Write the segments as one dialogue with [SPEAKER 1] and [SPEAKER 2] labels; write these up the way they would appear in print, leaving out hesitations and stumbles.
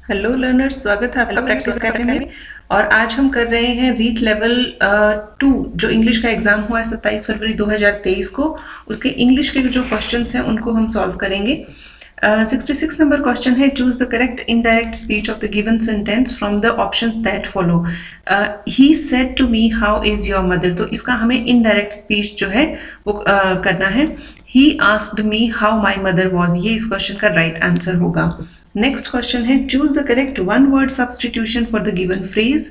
[SPEAKER 1] Hello learners, स्वागत है आपका प्रैक्टिस कैफे में। और आज हम कर रहे हैं रीड लेवल 2 जो इंग्लिश का एग्जाम हुआ है 27 फरवरी 2023 को। उसके इंग्लिश के जो क्वेश्चंस हैं उनको हम सॉल्व करेंगे। 66 नंबर क्वेश्चन है, choose the correct indirect speech of the given sentence from the options that follow. He said to me how is your mother, तो इसका हमें इनडायरेक्ट स्पीच जो है वो करना है। He asked me how my mother was, ये इस क्वेश्चन का राइट आंसर होगा। नेक्स्ट क्वेश्चन है, choose the correct one word substitution for the given phrase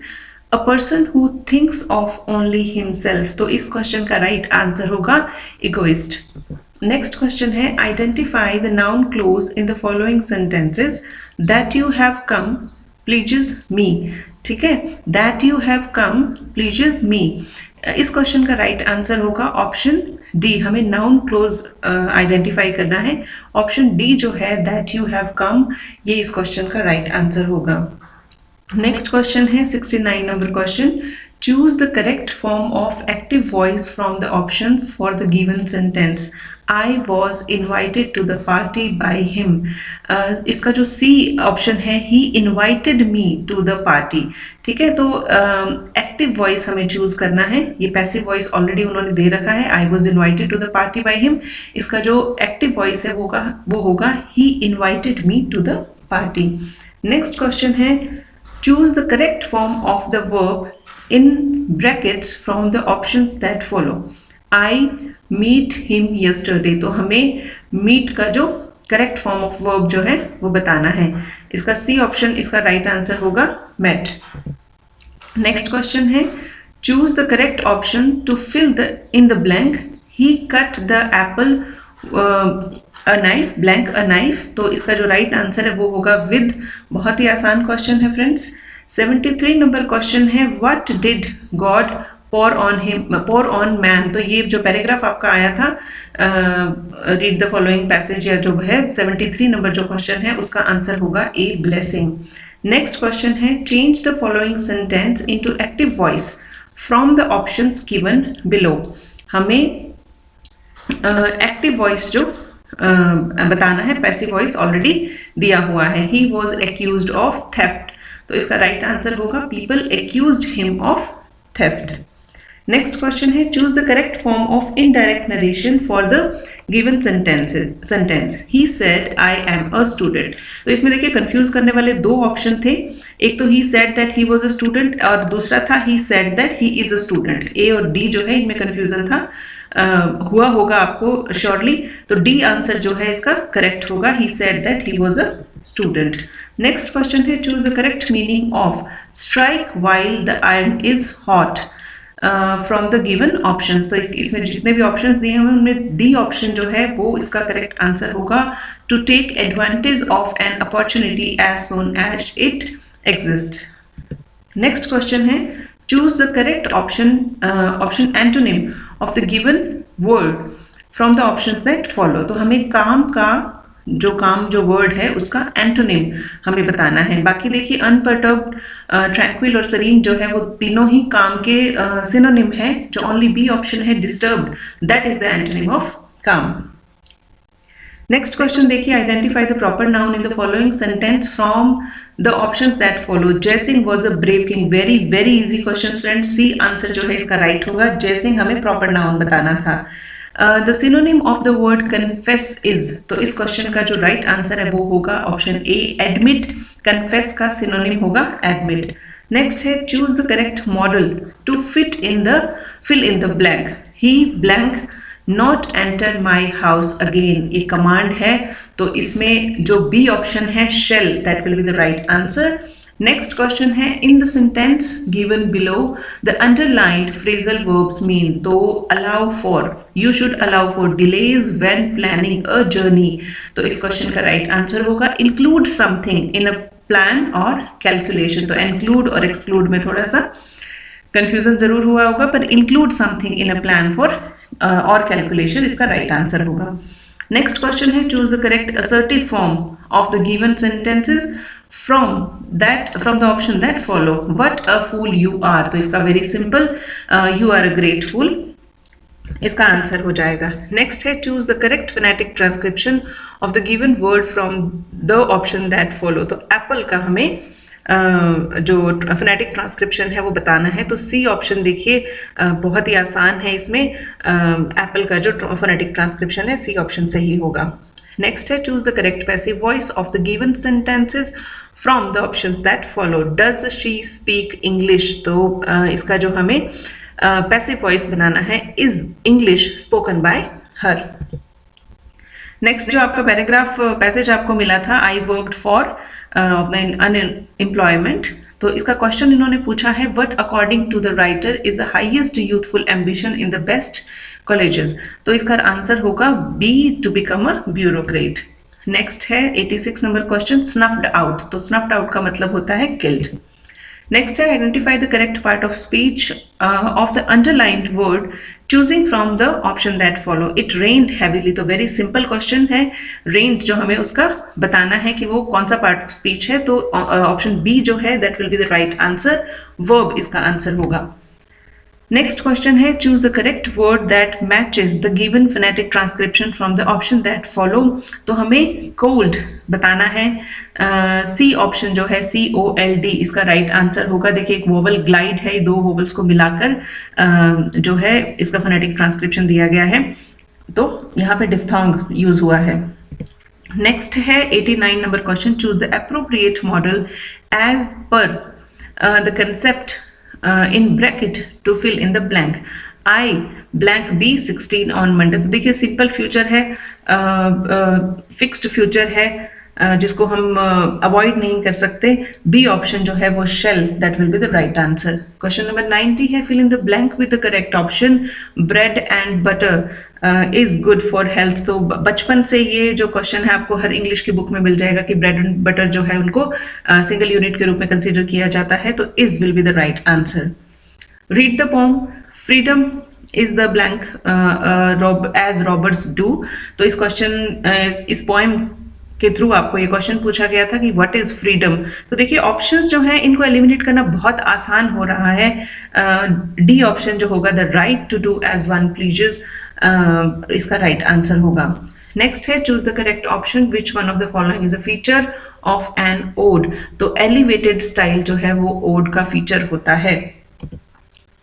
[SPEAKER 1] a person who thinks of only himself, तो इस क्वेश्चन का राइट आंसर होगा egoist. Next question है, identify the noun clause in the following sentences that you have come pleases me. ठीक है, that you have come pleases मी, इस question का right answer होगा ऑप्शन डी। हमें नाउन क्लोज आइडेंटिफाई करना है। ऑप्शन डी जो है दैट यू हैव कम, ये इस क्वेश्चन का राइट आंसर होगा। नेक्स्ट क्वेश्चन है 69 number question, choose the correct form of active voice from the options for the given sentence. I was invited to the party by him, इसका जो C option है, he invited me to the party. ठीक है, तो active voice हमें choose करना है। ये पैसिव वॉइस ऑलरेडी उन्होंने दे रखा है, I was invited to the party by him. इसका जो एक्टिव वॉइस है वो होगा he invited me to the party. Next question है, choose the correct form of the verb in brackets from the options that follow. I meet him yesterday, तो हमें meet का जो करेक्ट फॉर्म ऑफ वर्ब जो है वो बताना है। इसका सी ऑप्शन इसका राइट आंसर होगा met। नेक्स्ट क्वेश्चन है, choose the correct option to fill the in the blank. He cut the apple a knife blank a knife, तो इसका जो राइट आंसर है वो होगा विद। बहुत ही आसान क्वेश्चन है फ्रेंड्स। 73 नंबर क्वेश्चन है, what did God pour on man, तो ये जो पैराग्राफ आपका आया था रीड द फॉलोइंग पैसेज या जो है 73 नंबर जो क्वेश्चन है उसका आंसर होगा ए ब्लेसिंग। नेक्स्ट क्वेश्चन है, change the following sentence into active voice from the options given below. हमें एक्टिव वॉइस जो बताना है, पैसिव वॉइस ऑलरेडी दिया हुआ है। He was accused of theft, तो इसका राइट आंसर होगा people accused him of theft. Next question है, choose the correct form of indirect narration for the given sentence. He said I am a student, तो इसमें देखिए confuse करने वाले दो ऑप्शन थे। एक तो he said that he was a student और दूसरा था he said that he is a student. A और डी जो है इनमें कंफ्यूजन था, हुआ होगा आपको श्योरली, तो डी आंसर जो है इसका करेक्ट होगा, he said that he was a student. Next question है, choose the correct meaning of strike while the iron is hot from the given options. तो इसमें जितने भी ऑप्शंस दिए हुए उनमें डी ऑप्शन जो है वो इसका करेक्ट आंसर होगा, to take advantage of an opportunity as soon as it exist. Next question है, choose the correct option antonym of the given word from the options that follow। तो हमें काम जो वर्ड है उसका एंटोनिम हमें बताना है। बाकी देखिए अनपर्टर्ब्ड, ट्रैंक्विल और सरीन जो है वो तीनों ही काम के सिनोनिम है। जो ओनली बी ऑप्शन है disturbed, that is the antonym of calm. Next question देखिए, identify the proper noun in the following sentence from the options that follow. Jaisingh was a brave king, very very easy question friends. C answer जो है इसका right होगा, जयसिंह हमें proper noun बताना था। The synonym of the word confess is, तो इस question का जो राइट आंसर है वो होगा ऑप्शन ए एडमिट। कन्फेस का सिनोनिम होगा एडमिट। नेक्स्ट है, choose the correct modal to fill in the blank. He blank not enter my house again, ये कमांड है, तो इसमें जो बी ऑप्शन है shall, that will be the right answer. Next question है, in the sentence given below the underlined phrasal verbs mean, तो allow for, you should allow for delays when planning a journey, तो इस question का right answer होगा include something in a plan or calculation. तो include और exclude में थोड़ा सा कंफ्यूजन जरूर हुआ होगा, पर include something in a plan for or calculation इसका राइट आंसर होगा। नेक्स्ट क्वेश्चन है, choose the correct assertive form of the given sentences from the option that follow. What a fool you are, तो इसका very simple, you are a great फूल। इसका answer हो जाएगा। Next है choose the correct phonetic transcription of the given word from the option that follow. तो Apple का हमें जो फोनेटिक ट्रांसक्रिप्शन है वो बताना है। तो सी ऑप्शन देखिए बहुत ही आसान है, इसमें एप्पल का जो फोनेटिक ट्रांसक्रिप्शन है सी ऑप्शन सही होगा। नेक्स्ट है choose the correct passive voice of the given sentences from the options that follow. Does she speak English. तो इसका जो हमें पैसिव वॉइस बनाना है is English spoken by her. Next जो आपका पैराग्राफ पैसेज आपको मिला था, आई वर्कड फॉर अनएम्प्लॉयमेंट। तो इसका क्वेश्चन इन्होंने पूछा है what according to the writer is the highest youthful ambition in the best colleges. तो इसका आंसर होगा B, to become a bureaucrat. Next है 86 नंबर क्वेश्चन, स्नफ्ड आउट। तो स्नफ्ड आउट का मतलब होता है किल्ड। नेक्स्ट है identify the correct part of speech of the underlined word choosing from the option that follow. It rained heavily. तो very simple question है, रेन्ड जो हमें उसका बताना है कि वो कौन सा पार्ट ऑफ स्पीच है। तो ऑप्शन बी जो है that will be the right answer, verb इसका आंसर होगा। नेक्स्ट क्वेश्चन है choose the correct word that matches the given phonetic transcription from the option that follow. तो हमें कोल्ड बताना है। सी ऑप्शन जो है COLD इसका राइट आंसर होगा। देखिए एक वोवल ग्लाइड है, दो वोवल्स को मिलाकर जो है इसका फोनेटिक ट्रांसक्रिप्शन दिया गया है। तो यहाँ पे डिफ्थोंग यूज हुआ है। नेक्स्ट है 89 number question, choose the appropriate modal as per the concept in bracket to fill in the blank. I blank be 16 on Monday। तो देखिए सिंपल फ्यूचर है, फिक्स्ड फ्यूचर है जिसको हम अवॉइड नहीं कर सकते। बी ऑप्शन जो है वो shall, that will be the right answer. Question number 90 है fill in the blank with the correct option. Bread and butter is good for health. तो बचपन से ये जो क्वेश्चन है आपको हर इंग्लिश की बुक में मिल जाएगा कि ब्रेड एंड बटर जो है उनको सिंगल यूनिट के रूप में कंसीडर किया जाता है। तो is will be the right answer. Read the poem, freedom is the blank as Roberts do. तो इस क्वेश्चन इस पोएम के थ्रू आपको ये क्वेश्चन पूछा गया था कि व्हाट इज फ्रीडम। तो देखिए ऑप्शंस जो है इनको एलिमिनेट करना बहुत आसान हो रहा है। डी ऑप्शन जो होगा the right to do as one pleases, इसका राइट आंसर होगा। नेक्स्ट है choose the correct option which one of the following is a feature of an ode. तो एलिवेटेड स्टाइल जो है वो ओड का फीचर होता है।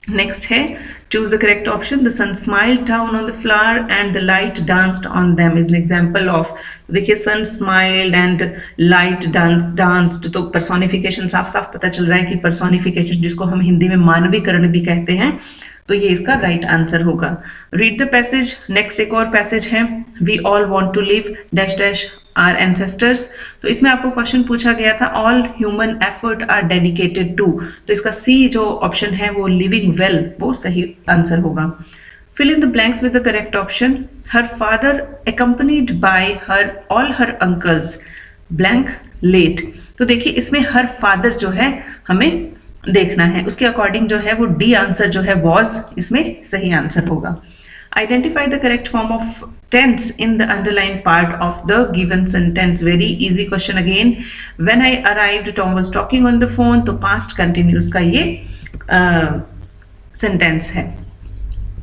[SPEAKER 1] नेक्स्ट है choose the correct option, the sun smiled down on the flower and the light danced on them is an example of. देखिए sun smiled and light danced, तो personification साफ साफ पता चल रहा है कि पर्सोनिफिकेशन जिसको हम हिंदी में मानवीकरण भी कहते हैं, तो ये इसका राइट आंसर होगा। Read the passage. नेक्स्ट एक और पैसेज है, we all want to live dash dash our ancestors. तो इसमें आपको क्वेश्चन पूछा गया था all human effort are dedicated to. तो इसका सी जो ऑप्शन है वो लिविंग वेल, वो सही आंसर होगा। Fill in the blanks with the correct option. Her father accompanied by her all her uncles blank late. तो देखिए इसमें हर फादर जो है हमें देखना है, उसके अकॉर्डिंग जो है वो डी आंसर जो है वॉज इसमें सही आंसर होगा। Identify the correct form of tense in the underlined part of the given sentence. Very easy question again. When I arrived, Tom was talking on the phone. तो past continuous का ये sentence है।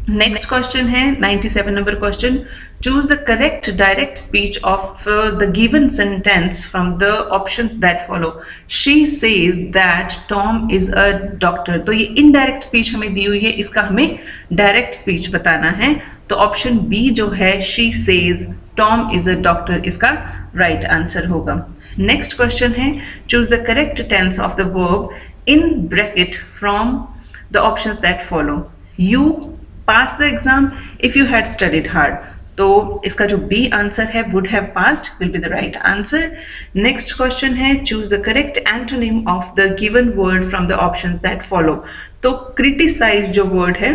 [SPEAKER 1] Next question है 97 number question, choose the correct direct speech of the given sentence from the options that follow. She says that Tom is a doctor. तो ये indirect speech हमें दी हुई है, इसका हमें डायरेक्ट स्पीच बताना है। तो ऑप्शन बी जो है she says Tom is a doctor, इसका राइट आंसर होगा। नेक्स्ट क्वेश्चन है choose the correct tense of the verb in bracket from the options that follow. You pass the exam if you had studied hard। तो इसका जो B answer है would have passed will be the right answer। Next question है choose the correct antonym of the given word from the options that follow। तो criticize जो word है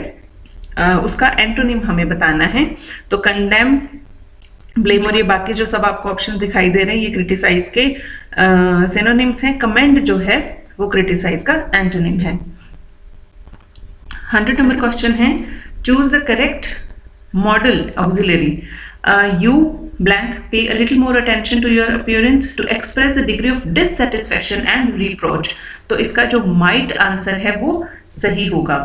[SPEAKER 1] उसका antonym हमें बताना है। तो condemn, blame और ये बाकी जो सब आपको ऑप्शन दिखाई दे रहे हैं ये क्रिटिसाइज के सिनोनिम्स हैं। कमेंड जो है वो क्रिटिसाइज का एंटोनिम है। 100 नंबर क्वेश्चन है choose the correct model auxiliary। You blank pay a little more attention to your appearance to express the degree of dissatisfaction and reproach। तो इसका जो might आंसर है वो सही होगा।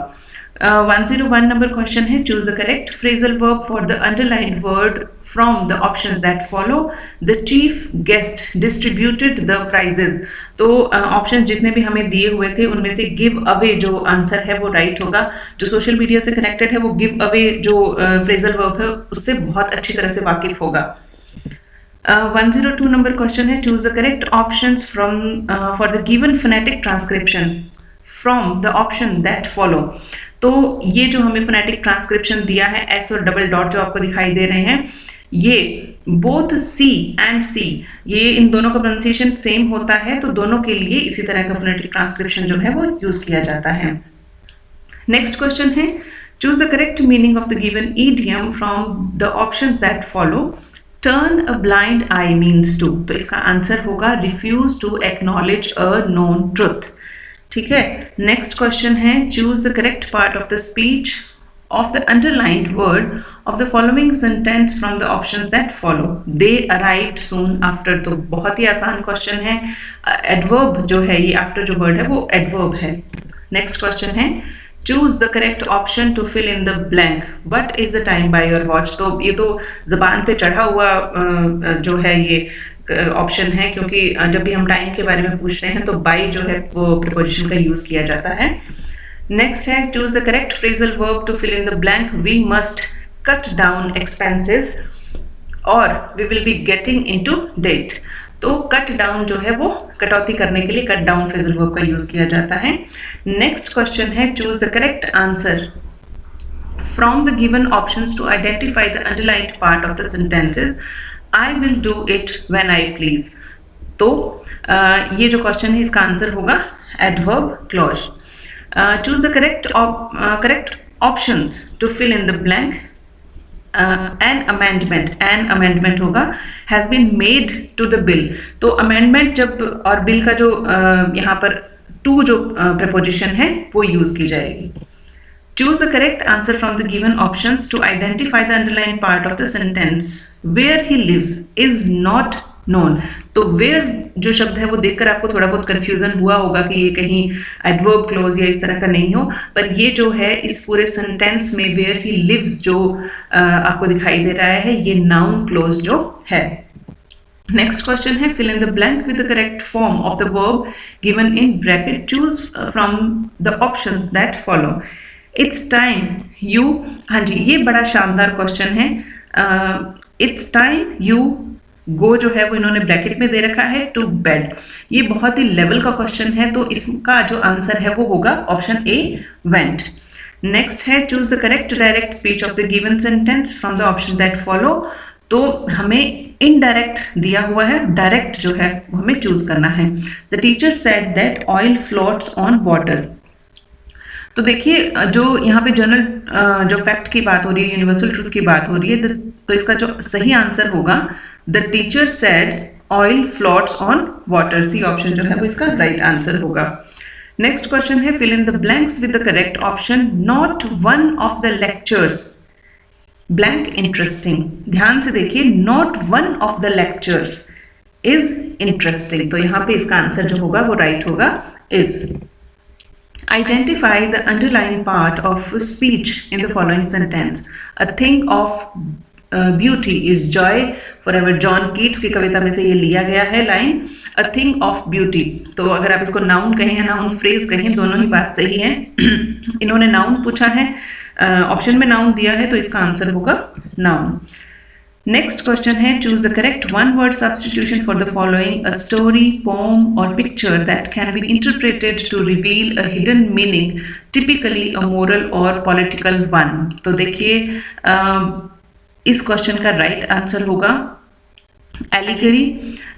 [SPEAKER 1] 101 number question है, choose the correct phrasal verb for the underlined word from the options that follow. The chief guest distributed the prizes. तो option जितने भी हमें दिए हुए थे उनमें से गिव अवे जो आंसर है वो राइट होगा. जो सोशल मीडिया से कनेक्टेड है वो गिव अवे जो फ्रेजल वर्ब है उससे बहुत अच्छी तरह से वाकिफ होगा. 102 नंबर क्वेश्चन है, choose the correct options from for the given phonetic transcription from the option that follow. तो ये जो हमें फोनेटिक ट्रांसक्रिप्शन दिया है, एस और डबल डॉट जो आपको दिखाई दे रहे हैं, ये बोथ सी एंड सी, ये इन दोनों का प्रोनाउंसिएशन सेम होता है, तो दोनों के लिए इसी तरह का फोनेटिक ट्रांसक्रिप्शन जो है वो यूज किया जाता है. नेक्स्ट क्वेश्चन है, choose the correct meaning of the given idiom from the options that follow. Turn a blind I means to. तो इसका आंसर होगा refuse to acknowledge a known truth. ठीक है. नेक्स्ट क्वेश्चन है, choose the correct part of the speech of the underlined word of the following sentence from the options that follow. They arrived soon after. तो बहुत ही आसान question है. Adverb जो है, ये आफ्टर जो वर्ड है वो एडवर्ब है. नेक्स्ट क्वेश्चन है, choose the correct option to fill in the blank. What is the time by your watch. तो ये तो जबान पे चढ़ा हुआ जो है ये ऑप्शन है, क्योंकि जब भी हम टाइम के बारे में पूछते हैं तो बाय जो है वो प्रीपोजिशन का यूज किया जाता है. नेक्स्ट है, choose the correct phrasal verb to fill in the blank. We must cut down expenses और we will be getting into debt. तो कट डाउन जो है वो कटौती करने के लिए कट डाउन फ्रेजल वर्ब का यूज किया जाता है. नेक्स्ट क्वेश्चन है, choose the correct answer from the given options to identify the underlined part of the sentences. I will do it when I please. तो ये जो क्वेश्चन है इसका आंसर होगा adverb clause. Choose the correct options to fill in the blank. An amendment होगा has been made to the bill. तो amendment जब और bill का जो यहाँ पर to जो preposition है वो यूज की जाएगी. Choose the correct answer from the given options to identify the underlined part of the sentence. Where he lives is not known. तो where जो शब्द है वो देखकर आपको थोड़ा बहुत confusion हुआ होगा कि ये कहीं adverb clause या इस तरह का नहीं हो, पर ये जो है इस पूरे sentence में where he lives जो आपको दिखाई दे रहा है ये noun clause जो है. Next question है, fill in the blank with the correct form of the verb given in bracket. Choose from the options that follow. It's time you. हाँ जी, ये बड़ा शानदार क्वेश्चन है. It's time you go जो है वो इन्होंने ब्रैकेट में दे रखा है to bed. ये बहुत ही लेवल का क्वेश्चन है, तो इसका जो आंसर है वो होगा ऑप्शन ए went. नेक्स्ट है, choose the correct direct speech of the given sentence from the option that follow. तो हमें इनडायरेक्ट दिया हुआ है, डायरेक्ट जो है वो हमें चूज करना है. The teacher said that oil floats on water. तो देखिए जो यहाँ पे जनरल जो फैक्ट की बात हो रही है, यूनिवर्सल ट्रूथ की बात हो रही है, तो इसका जो सही आंसर होगा the teacher said oil floats on water. C option जो है वो इसका राइट आंसर होगा. नेक्स्ट क्वेश्चन है, fill in the blanks with the correct option. Not one of the lectures blank interesting. ध्यान से देखिए, not one of the lectures is interesting. तो यहाँ पे इसका आंसर जो होगा वो राइट होगा is. Identify the underlying part of speech in the following sentence. A thing of beauty is joy forever. John Keats की कविता में से ये लिया गया है line, a thing of beauty. तो अगर आप इसको नाउन कहें या नाउन फ्रेज कहें, दोनों ही बात सही है. इन्होंने नाउन पूछा है, ऑप्शन में नाउन दिया है, तो इसका आंसर होगा नाउन. नेक्स्ट क्वेश्चन है, choose the correct one word substitution for the following. A story, poem और picture that can be interpreted to reveal a hidden meaning, typically a moral और political one. तो देखिए इस question का right answer होगा allegory.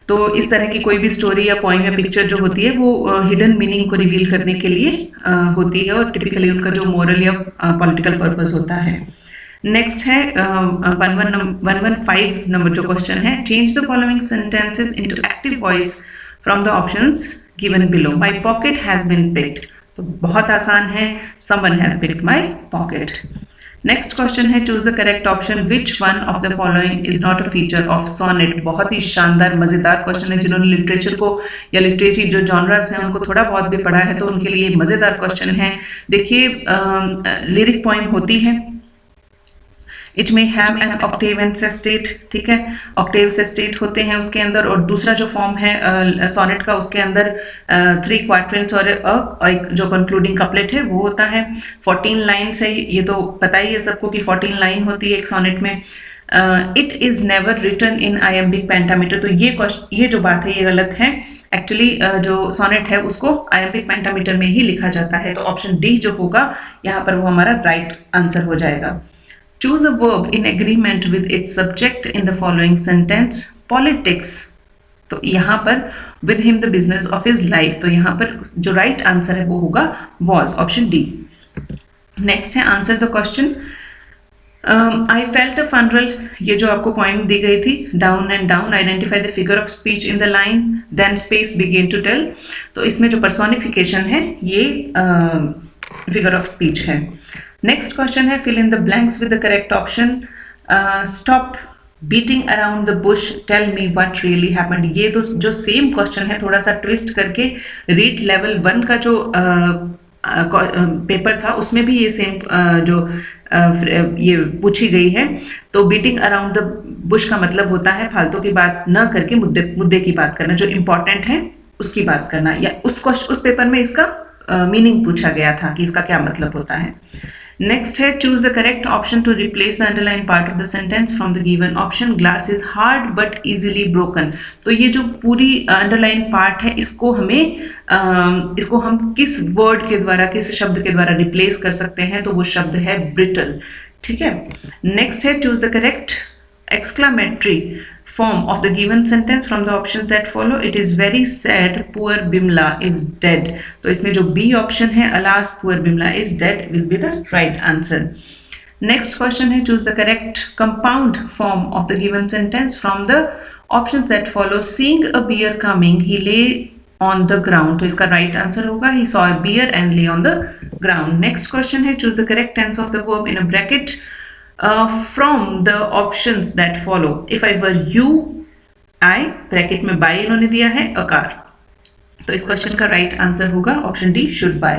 [SPEAKER 1] तो इस तरह की कोई भी स्टोरी या पोइम या पिक्चर जो होती है वो हिडन मीनिंग को रिवील करने के लिए होती है, और टिपिकली उनका जो मोरल या पॉलिटिकल पर्पस होता है. नेक्स्ट है 115 नंबर जो क्वेश्चन है, change the following sentences into active voice from the options given below. My pocket has been picked. तो बहुत आसान है, someone has picked my pocket. Next question है choose the correct option, which one of the following is not a feature of sonnet. बहुत ही शानदार मजेदार question है, जिन्होंने लिटरेचर को या लिटरेचर जो जॉनरास हैं उनको थोड़ा बहुत भी पढ़ा है तो उनके लिए मजेदार क्वेश्चन है। देखिए लिरिक पोएम होती है, it may have an Octave and sestet, ठीक है, ऑक्टेव सेस्टेट होते हैं उसके अंदर, और दूसरा जो फॉर्म है सोनेट का उसके अंदर 3 क्वाड्रेंट्स और एक जो कंक्लूडिंग कपलेट है वो होता है। 14 लाइन्स है, ये तो पता ही है सबको कि 14 लाइन होती है एक सोनेट में। It is never written in iambic pentameter, तो ये जो बात है ये गलत है। एक्चुअली जो सोनेट है उसको आयम्बिक पेंटामीटर में ही लिखा जाता है, तो ऑप्शन डी जो होगा यहाँ पर वो हमारा राइट आंसर हो जाएगा। Choose a verb in agreement with its subject in the following sentence. Politics, तो यहाँ पर with him the business of his life, तो यहाँ पर जो right answer है वो होगा was, option D. Next है answer the question. I felt a funeral, ये जो आपको poem दी गई थी, down and down, identify the figure of speech in the line, then space begin to tell, तो इसमें जो personification है ये figure of speech है। नेक्स्ट क्वेश्चन है fill in the blanks with the correct option. Stop beating around the bush, tell me what really happened. ये तो जो सेम क्वेश्चन है थोड़ा सा ट्विस्ट करके रीड लेवल 1 का जो पेपर था उसमें भी ये सेम ये पूछी गई है। तो बीटिंग अराउंड द बुश का मतलब होता है फालतू की बात न करके मुद्दे की बात करना, जो इम्पोर्टेंट है उसकी बात करना, या उस पेपर में इसका मीनिंग पूछा गया था कि इसका क्या मतलब होता है। नेक्स्ट है choose the correct option to replace the underline part of the sentence from the given option. Glass is hard but easily broken, तो ये जो पूरी अंडरलाइन पार्ट है इसको हम किस वर्ड के द्वारा, किस शब्द के द्वारा रिप्लेस कर सकते हैं, तो वो शब्द है ब्रिटल, ठीक है। नेक्स्ट है choose the correct exclamatory form of the given sentence from the options that follow. It is very sad poor Bimla is dead, तो इसमें जो B option है alas poor Bimla is dead will be the right answer. Next question है choose the correct compound form of the given sentence from the options that follow. Seeing a bear coming he lay on the ground, तो इसका right answer होगा he saw a bear and lay on the ground. Next question है choose the correct tense of the verb in a bracket from the options that follow. If I were you, I bracket में buy इन्होंने दिया है a car, तो इस question का right answer होगा option D should buy.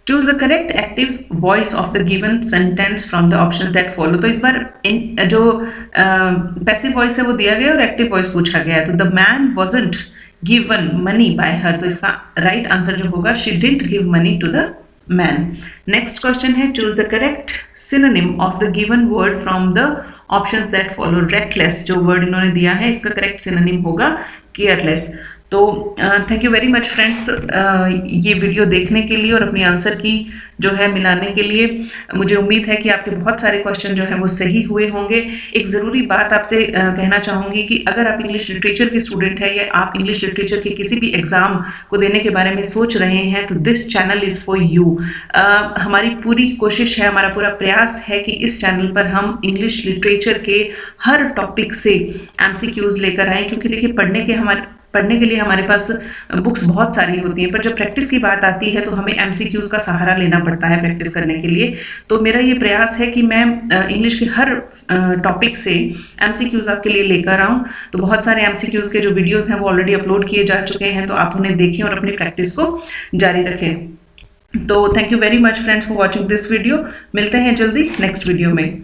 [SPEAKER 1] Choose the correct active voice of the given sentence from the options that follow. तो इस बार जो पैसिव वॉइस है वो दिया गया और एक्टिव वॉइस पूछा गया है। तो the man wasn't given money by her, तो इसका राइट आंसर जो होगा she didn't give money to the man. Next question है choose the correct synonym of the given word from the options that follow. Reckless जो word इन्होंने दिया है इसका correct synonym होगा careless. तो thank you very much friends ये video देखने के लिए और अपनी आंसर की जो है मिलाने के लिए। मुझे उम्मीद है कि आपके बहुत सारे क्वेश्चन जो हैं वो सही हुए होंगे। एक ज़रूरी बात आपसे कहना चाहूँगी कि अगर आप इंग्लिश लिटरेचर के स्टूडेंट हैं या आप इंग्लिश लिटरेचर के किसी भी एग्ज़ाम को देने के बारे में सोच रहे हैं तो this channel is for you. हमारी पूरी कोशिश है, हमारा पूरा प्रयास है कि इस चैनल पर हम इंग्लिश लिटरेचर के हर टॉपिक से MCQs लेकर आएँ, क्योंकि देखिए पढ़ने के लिए हमारे पास बुक्स बहुत सारी होती हैं, पर जब प्रैक्टिस की बात आती है तो हमें MCQs का सहारा लेना पड़ता है प्रैक्टिस करने के लिए। तो मेरा ये प्रयास है कि मैं इंग्लिश के हर टॉपिक से MCQs आपके लिए लेकर आऊँ। तो बहुत सारे MCQs के जो वीडियोस हैं वो ऑलरेडी अपलोड किए जा चुके हैं, तो आप उन्हें देखें और अपनी प्रैक्टिस को जारी रखें। तो thank you very much friends for watching this video. मिलते हैं जल्दी नेक्स्ट वीडियो में।